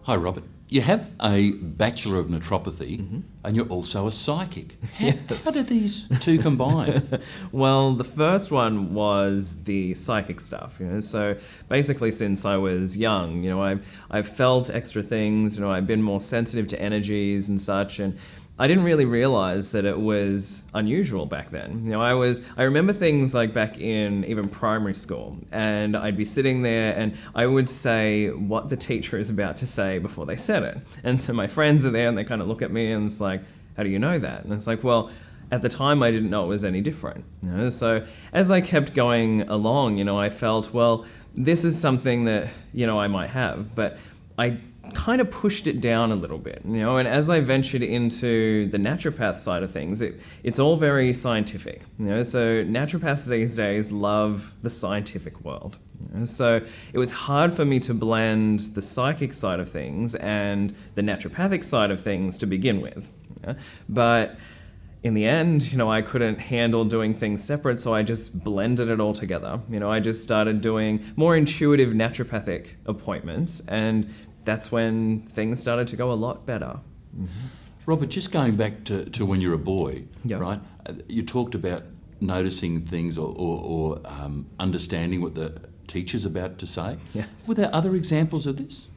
Hi, Robert. You have a Bachelor of Naturopathy and you're also a psychic. How do these two combine? Well, the first one was the psychic stuff, So basically, since I was young, I've felt extra things. I've been more sensitive to energies and such, and I didn't really realize that it was unusual back then. I remember things like back in even primary school, and I'd be sitting there and I would say what the teacher is about to say before they said it. And so my friends are there and they kind of look at me and it's like, how do you know that? And it's like, well, at the time I didn't know it was any different. So as I kept going along, I felt, well, this is something that, I might have, but I kind of pushed it down a little bit, and as I ventured into the naturopath side of things, it's all very scientific, so naturopaths these days love the scientific world, so it was hard for me to blend the psychic side of things and the naturopathic side of things to begin with, but in the end, I couldn't handle doing things separate, so I just blended it all together. I just started doing more intuitive naturopathic appointments, and that's when things started to go a lot better. Mm-hmm. Robert, just going back to when you were a boy, Yep. right? You talked about noticing things or understanding what the teacher's about to say. Yes. Were there other examples of this?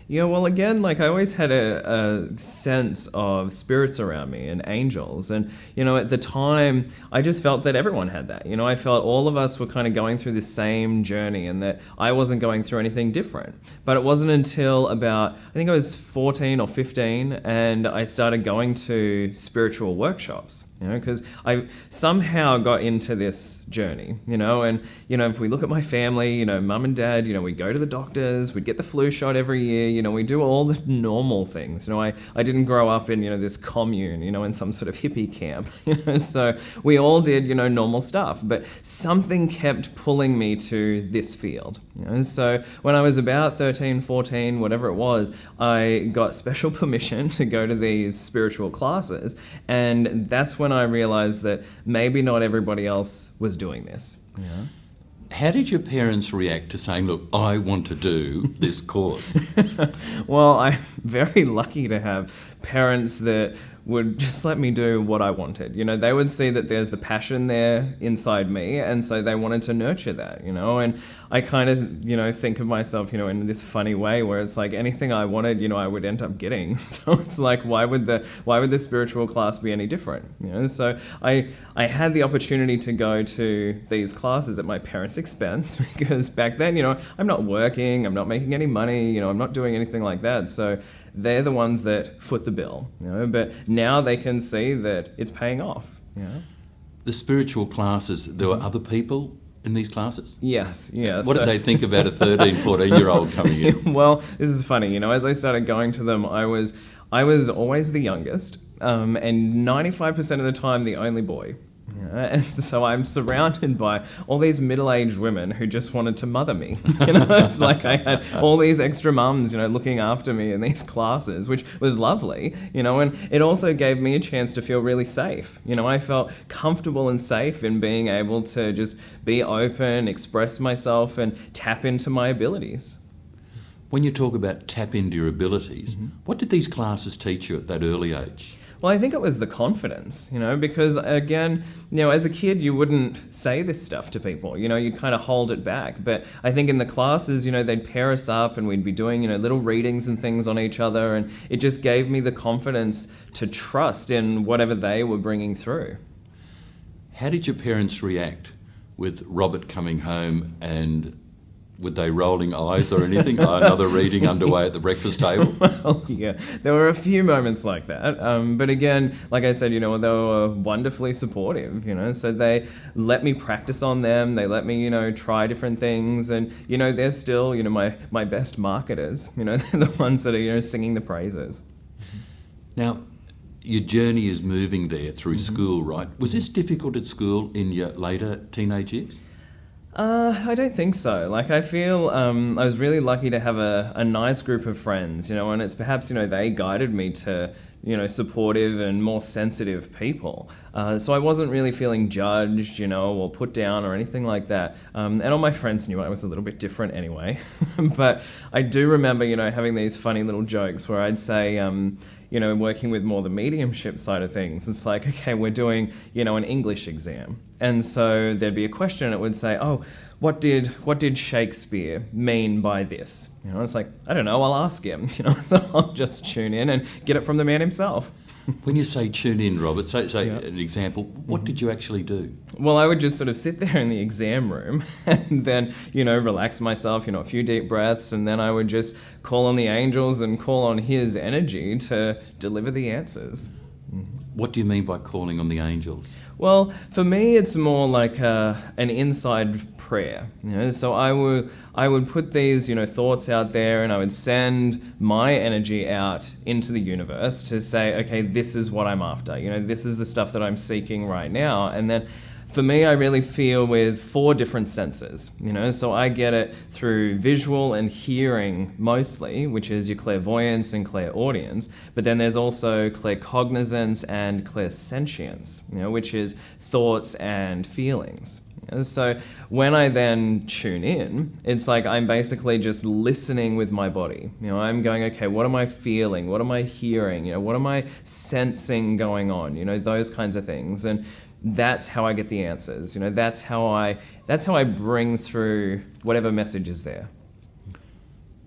Yeah, well, again, I always had a sense of spirits around me and angels. And, at the time, I just felt that everyone had that. I felt all of us were kind of going through the same journey and that I wasn't going through anything different. But it wasn't until about, I think I was 14 or 15, and I started going to spiritual workshops. Because I somehow got into this journey, and, if we look at my family, mum and dad, we'd go to the doctors, we'd get the flu shot every year, we do all the normal things. I didn't grow up in, this commune, in some sort of hippie camp, so we all did, normal stuff, but something kept pulling me to this field. So when I was about 13, 14, whatever it was, I got special permission to go to these spiritual classes, and that's when I realized that maybe not everybody else was doing this. Yeah. How did your parents react to saying, look, I want to do this course? Well, I'm very lucky to have parents that would just let me do what I wanted. They would see that there's the passion there inside me, and so they wanted to nurture that, and I kind of, think of myself, in this funny way where it's like anything I wanted, I would end up getting. So it's like, why would the spiritual class be any different? So I had the opportunity to go to these classes at my parents' expense because back then, I'm not working, I'm not making any money, I'm not doing anything like that. So they're the ones that foot the bill, but now they can see that it's paying off. The spiritual classes, there were other people in these classes? Yes. What did they think about a 13, 14-year-old coming in? Well, this is funny. As I started going to them, I was always the youngest, and 95% of the time the only boy. And so I'm surrounded by all these middle-aged women who just wanted to mother me. It's like I had all these extra mums, looking after me in these classes, which was lovely, and it also gave me a chance to feel really safe. I felt comfortable and safe in being able to just be open, express myself, and tap into my abilities. When you talk about tap into your abilities, what did these classes teach you at that early age? Well, I think it was the confidence, because again, as a kid, you wouldn't say this stuff to people, you'd kind of hold it back. But I think in the classes, they'd pair us up and we'd be doing, little readings and things on each other. And it just gave me the confidence to trust in whatever they were bringing through. How did your parents react with Robert coming home, and were they rolling eyes or anything? Another reading underway at the breakfast table? Well, yeah, there were a few moments like that. But again, like I said, they were wonderfully supportive, so they let me practice on them. They let me, try different things. And, they're still, my best marketers. They're the ones that are, singing the praises. Now, your journey is moving there through school, right? Was this difficult at school in your later teenage years? I don't think so. Like, I feel I was really lucky to have a nice group of friends, and it's perhaps, they guided me to, supportive and more sensitive people. So I wasn't really feeling judged, or put down or anything like that. And all my friends knew I was a little bit different anyway. But I do remember, having these funny little jokes where I'd say, working with more the mediumship side of things, it's like, okay, we're doing, an English exam. And so there'd be a question and it would say, oh, what did Shakespeare mean by this? It's like, I don't know, I'll ask him, so I'll just tune in and get it from the man himself. When you say tune in, Robert, say an example, what did you actually do? Well, I would just sort of sit there in the exam room and then, relax myself, a few deep breaths, and then I would just call on the angels and call on his energy to deliver the answers. What do you mean by calling on the angels? Well, for me, it's more like an inside prayer. So I would put these, thoughts out there, and I would send my energy out into the universe to say, okay, this is what I'm after. This is the stuff that I'm seeking right now, and then. For me, I really feel with 4 different senses, so I get it through visual and hearing mostly, which is your clairvoyance and clairaudience, but then there's also claircognizance and clairsentience, which is thoughts and feelings. So when I then tune in, it's like I'm basically just listening with my body. I'm going, okay, what am I feeling? What am I hearing? What am I sensing going on? Those kinds of things. And that's how I get the answers. That's how I bring through whatever message is there.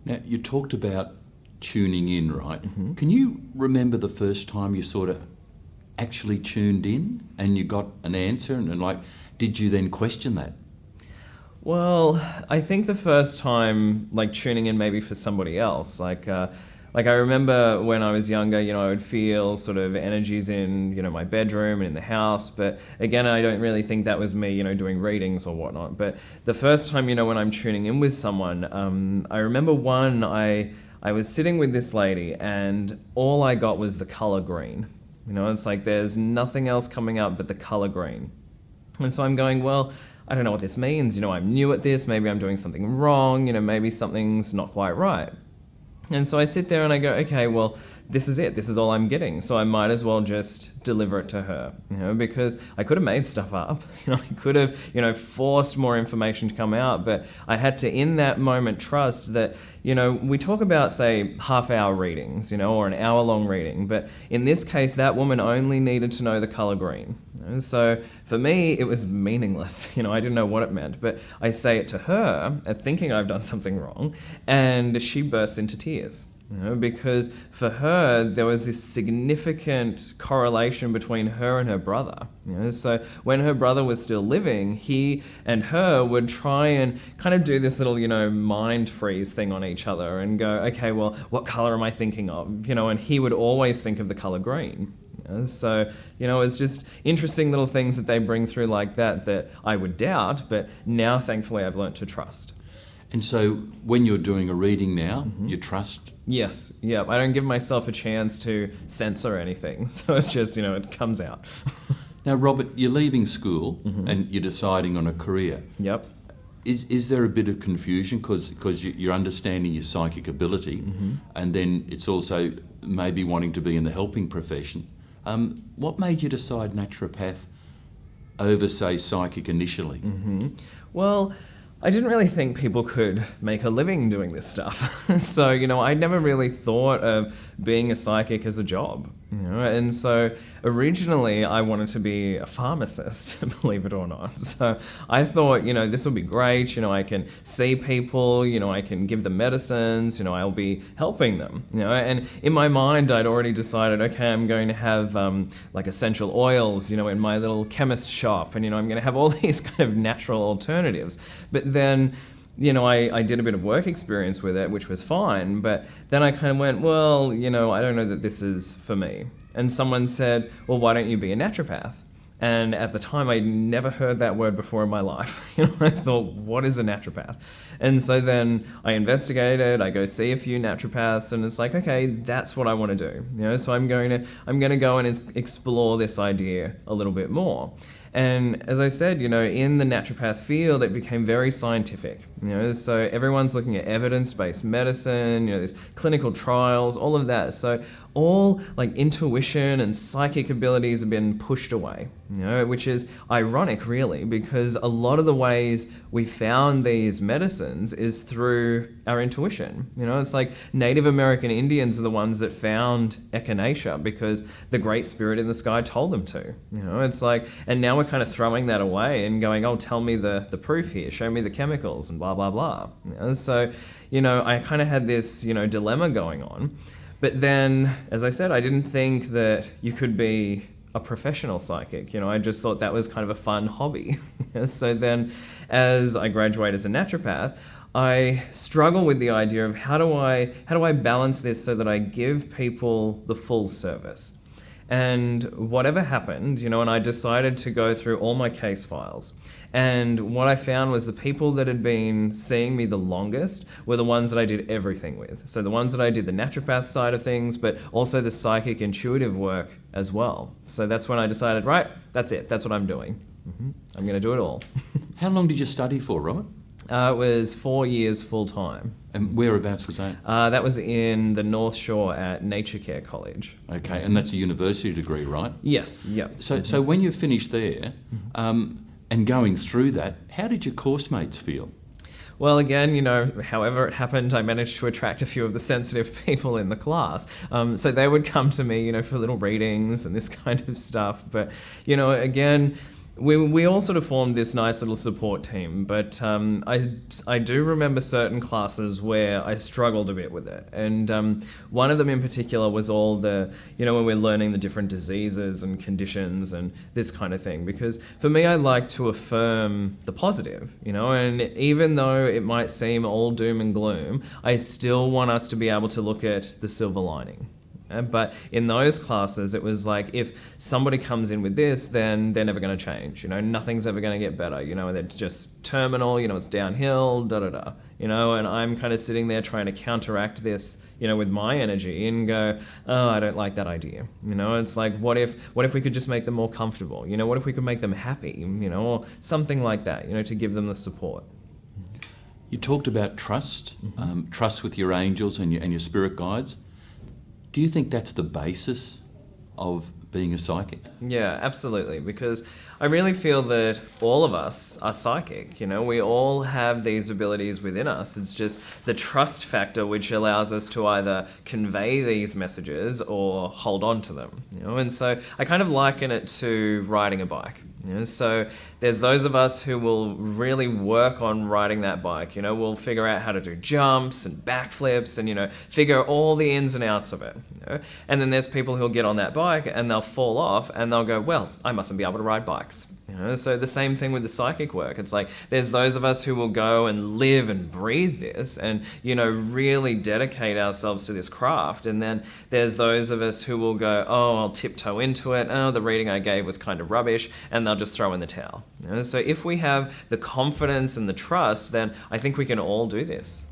Now, you talked about tuning in, right? Mm-hmm. Can you remember the first time you sort of actually tuned in and you got an answer and like, did you then question that? Well, I think the first time, like tuning in maybe for somebody else, like I remember when I was younger, I would feel sort of energies in, my bedroom and in the house. But again, I don't really think that was me, doing readings or whatnot. But the first time, when I'm tuning in with someone, I remember I was sitting with this lady and all I got was the color green. It's like there's nothing else coming up but the color green. And so I'm going, well, I don't know what this means. I'm new at this. Maybe I'm doing something wrong. Maybe something's not quite right. And so I sit there and I go, okay, well, this is it. This is all I'm getting. So I might as well just deliver it to her, because I could have made stuff up. I could have, forced more information to come out. But I had to, in that moment, trust that, we talk about, say, half-hour readings, or an hour-long reading. But in this case, that woman only needed to know the color green. So for me, it was meaningless. I didn't know what it meant. But I say it to her, thinking I've done something wrong, and she bursts into tears. Because for her, there was this significant correlation between her and her brother. So when her brother was still living, he and her would try and kind of do this little, mind freeze thing on each other and go, okay, well, what color am I thinking of? And he would always think of the color green. So, it's just interesting little things that they bring through like that I would doubt, but now, thankfully, I've learnt to trust. And so when you're doing a reading now, you trust? Yes, yeah. I don't give myself a chance to censor anything. So it's just, it comes out. Now, Robert, you're leaving school and you're deciding on a career. Yep. Is there a bit of confusion because you're understanding your psychic ability and then it's also maybe wanting to be in the helping profession? What made you decide naturopath over, say, psychic initially? Well, I didn't really think people could make a living doing this stuff. So, I never really thought of being a psychic as a job. And so originally I wanted to be a pharmacist, believe it or not. So I thought, this will be great. I can see people, I can give them medicines, I'll be helping them, and in my mind I'd already decided, okay, I'm going to have like essential oils, in my little chemist shop, and, I'm going to have all these kind of natural alternatives. But then, I did a bit of work experience with it, which was fine, but then I kind of went, well, I don't know that this is for me. And someone said, well, why don't you be a naturopath? And at the time, I never heard that word before in my life. I thought, what is a naturopath? And so then I investigated, I go see a few naturopaths, and it's like, okay, that's what I want to do. So I'm going to go and explore this idea a little bit more. And as I said, in the naturopath field, it became very scientific. So everyone's looking at evidence-based medicine, there's clinical trials, all of that. So all like intuition and psychic abilities have been pushed away, which is ironic really, because a lot of the ways we found these medicines is through our intuition. It's like Native American Indians are the ones that found echinacea because the great spirit in the sky told them to. It's like, and now we're kind of throwing that away and going, oh, tell me the proof here, show me the chemicals and blah, blah, blah. So, I kind of had this, dilemma going on. But then, as I said, I didn't think that you could be a professional psychic. I just thought that was kind of a fun hobby. So then, as I graduate as a naturopath, I struggle with the idea of how do I balance this so that I give people the full service. And whatever happened, and I decided to go through all my case files. And what I found was the people that had been seeing me the longest were the ones that I did everything with. So the ones that I did the naturopath side of things, but also the psychic intuitive work as well. So that's when I decided, right, that's it. That's what I'm doing. I'm going to do it all. How long did you study for, Robert? It was 4 years full time. And whereabouts was that? That was in the North Shore at Nature Care College. Okay, and that's a university degree, right? Yes, yep. So when you finished there, and going through that, how did your course mates feel? Well, again, however it happened, I managed to attract a few of the sensitive people in the class. So they would come to me, for little readings and this kind of stuff. But, again, we all sort of formed this nice little support team, but I do remember certain classes where I struggled a bit with it. And one of them in particular was all the, when we're learning the different diseases and conditions and this kind of thing. Because for me, I like to affirm the positive, and even though it might seem all doom and gloom, I still want us to be able to look at the silver lining. But in those classes, it was like, if somebody comes in with this, then they're never going to change. Nothing's ever going to get better. They're just terminal. It's downhill. And I'm kind of sitting there trying to counteract this, with my energy and go, oh, I don't like that idea. It's like, what if we could just make them more comfortable? What if we could make them happy? Or something like that. To give them the support. You talked about trust, trust with your angels and your spirit guides. Do you think that's the basis of being a psychic? Yeah, absolutely, because I really feel that all of us are psychic. We all have these abilities within us. It's just the trust factor which allows us to either convey these messages or hold on to them. And so I kind of liken it to riding a bike. So there's those of us who will really work on riding that bike. We'll figure out how to do jumps and backflips and, figure all the ins and outs of it. And then there's people who'll get on that bike and they'll fall off and they'll go, well, I mustn't be able to ride bikes. So the same thing with the psychic work. It's like there's those of us who will go and live and breathe this and, really dedicate ourselves to this craft. And then there's those of us who will go, oh, I'll tiptoe into it. Oh, the reading I gave was kind of rubbish. And they'll just throw in the towel. So if we have the confidence and the trust, then I think we can all do this.